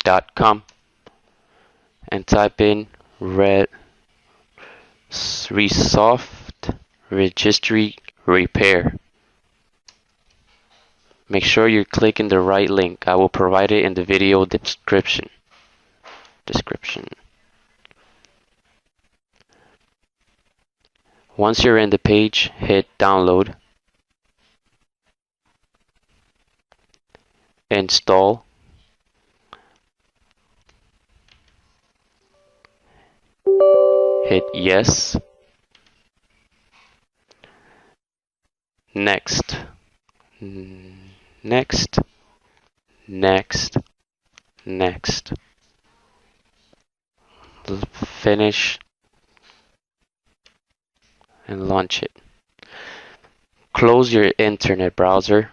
iTsJustJuNix.com and type in Resoft Registry Repair. Make sure you're clicking the right link. I will provide it in the video description. Once you're in the page, hit download, install, hit yes, next, next, next, finish, and launch it. Close your internet browser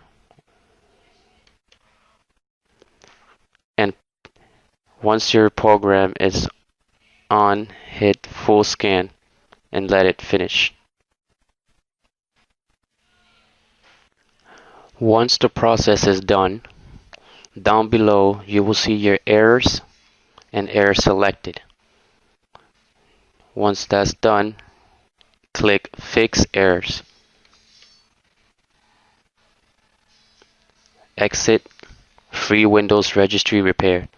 and once your program is on, hit full scan and let it finish. Once the process is done, down below you will see your errors and error selected. Once that's done, click Fix Errors. Exit Free Windows Registry Repair.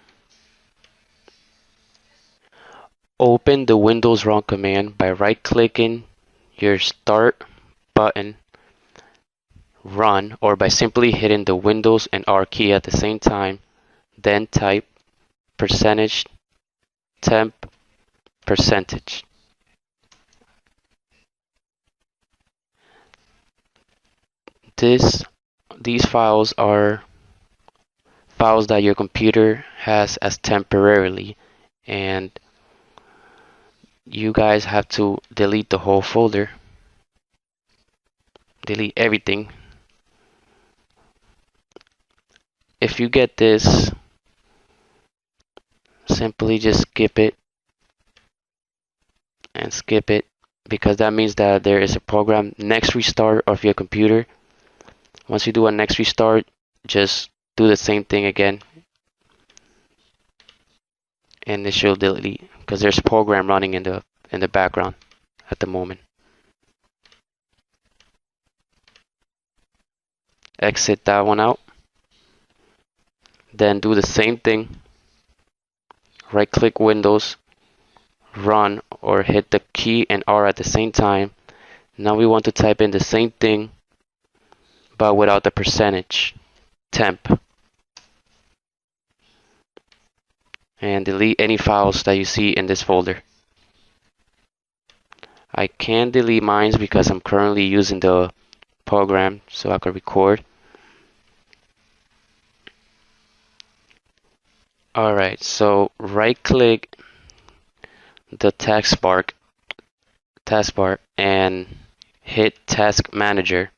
Open the Windows Run command by right-clicking your Start button, Run, or by simply hitting the Windows and R key at the same time, then type %temp %. These files are files that your computer has as temporarily, and you guys have to delete the whole folder, delete everything. If you get this, simply just skip it and skip it, because that means that there is a program next restart of your computer. Once you do a next restart, just do the same thing again and it should delete, because there's a program running in the background at the moment. Exit that one out, then do the same thing. Right click Windows, Run, or hit the key and R at the same time. Now we want to type in the same thing but without the %temp, and delete any files that you see in this folder. I can delete mine because I'm currently using the program so I can record. Alright, so right click the taskbar and hit Task Manager.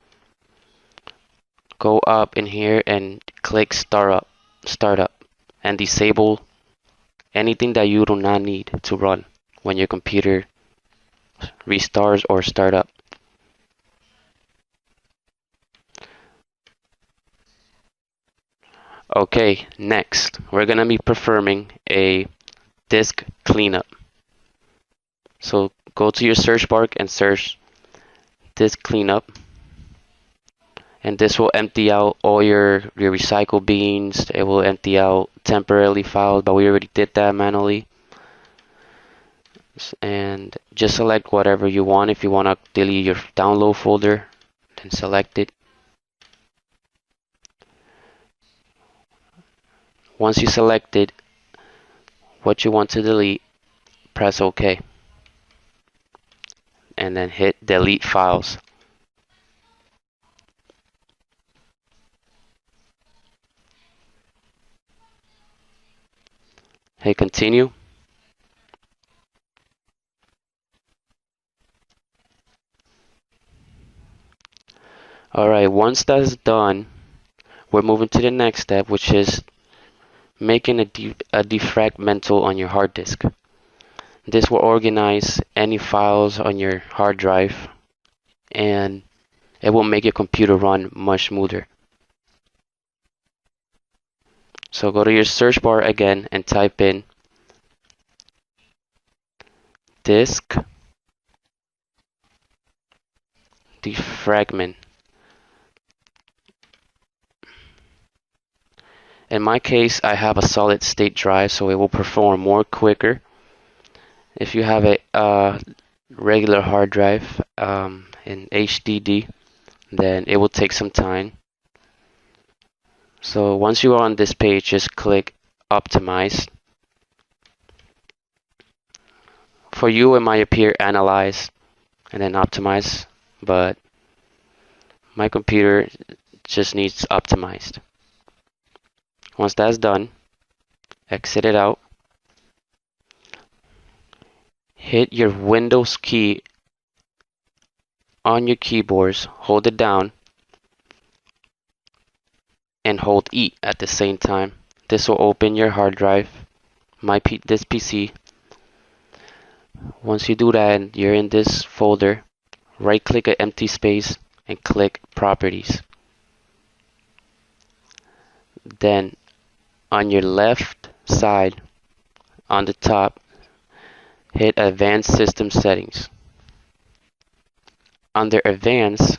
Go up in here and click Startup and disable anything that you do not need to run when your computer restarts or start up. Okay, next we're gonna be performing a disk cleanup. So go to your search bar and search disk cleanup, and this will empty out all your recycle bins. It will empty out temporarily files, but we already did that manually. And just select whatever you want. If you want to delete your download folder, then select it. Once you select it, what you want to delete, press OK and then hit Delete Files. Hit Continue. Alright, once that's done, we're moving to the next step, which is making a defragmental on your hard disk. This will organize any files on your hard drive and it will make your computer run much smoother. So go to your search bar again and type in disk defragment. In my case, I have a solid state drive, so it will perform more quicker. If you have a regular hard drive in HDD, then it will take some time. So once you are on this page, just click optimize. For you, it might appear analyze and then optimize, but my computer just needs optimized. Once that's done, exit it out. Hit your Windows key on your keyboards, hold it down, and hold E at the same time. This will open your hard drive, this PC. Once you do that, you're in this folder. Right click an empty space and click Properties. Then on your left side on the top, hit Advanced System Settings. Under Advanced,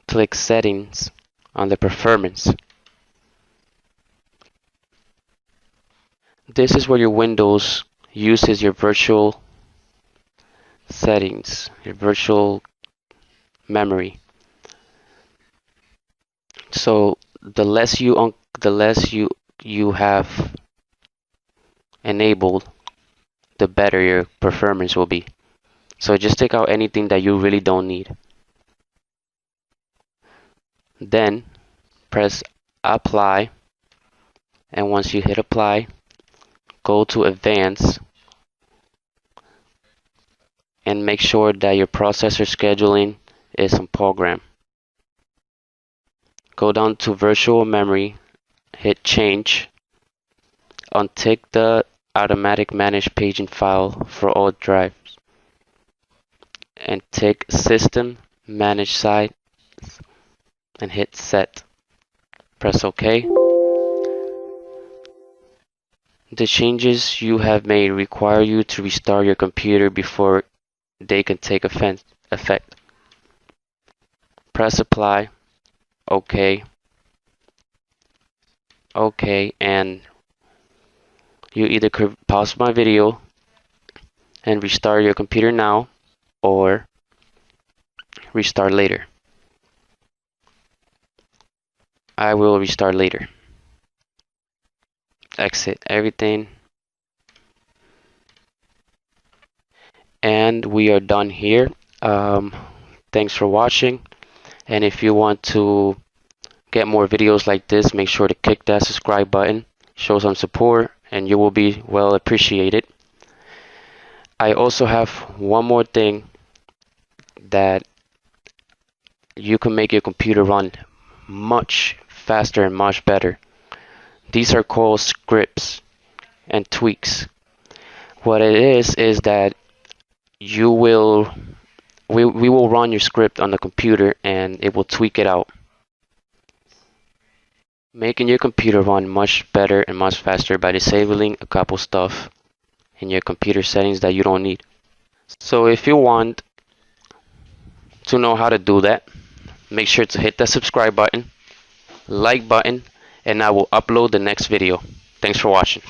click Settings on the Performance. This is where your Windows uses your virtual settings, your virtual memory. So the less you have enabled, the better your performance will be. So just take out anything that you really don't need. Then press apply, and once you hit apply, go to advanced and make sure that your processor scheduling is on program. Go down to virtual memory, hit change, untick the automatic manage paging file for all drives, and tick system manage site and hit set. Press OK. The changes you have made require you to restart your computer before they can take effect. Press apply, OK, OK, and you either could pause my video and restart your computer now, or restart later. I will restart later. Exit everything. And we are done here. Thanks for watching. And if you want to get more videos like this, make sure to click that subscribe button. Show some support and you will be well appreciated. I also have one more thing that you can make your computer run much faster and much better. These are called scripts and tweaks. What it is that we will run your script on the computer and it will tweak it out, making your computer run much better and much faster by disabling a couple stuff in your computer settings that you don't need. So if you want to know how to do that, make sure to hit that subscribe button, like button, and I will upload the next video. Thanks for watching.